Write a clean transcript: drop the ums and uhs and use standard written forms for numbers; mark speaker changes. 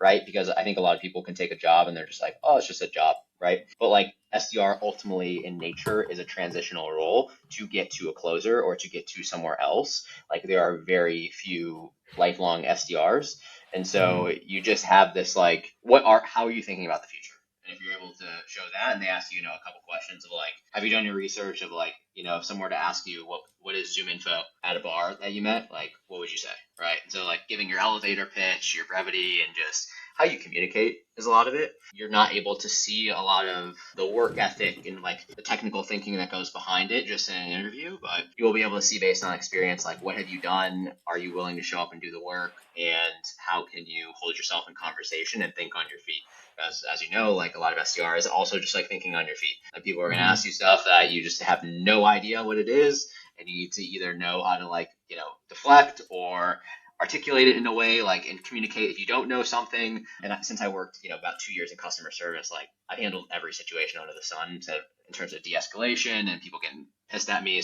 Speaker 1: right? Because I think a lot of people can take a job and they're just like, oh, it's just a job, right? But like SDR ultimately in nature is a transitional role to get to a closer or to get to somewhere else. Like there are very few lifelong SDRs. And so you just have this like, how are you thinking about the future? And if you're able to show that and they ask you, a couple questions of like, have you done your research of like, if someone were to ask you what is ZoomInfo at a bar that you met, like what would you say, right? And so like giving your elevator pitch, your brevity, and just how you communicate is a lot of it. You're not able to see a lot of the work ethic and like the technical thinking that goes behind it just in an interview, but you'll be able to see based on experience, like what have you done? Are you willing to show up and do the work? And how can you hold yourself in conversation and think on your feet? As you know, like a lot of SDR is also just like thinking on your feet. Like people are going to ask you stuff that you just have no idea what it is. And you need to either know how to like, deflect or articulate it in a way like and communicate if you don't know something. And since I worked, about 2 years in customer service, like I've handled every situation under the sun in terms of de-escalation and people getting pissed at me.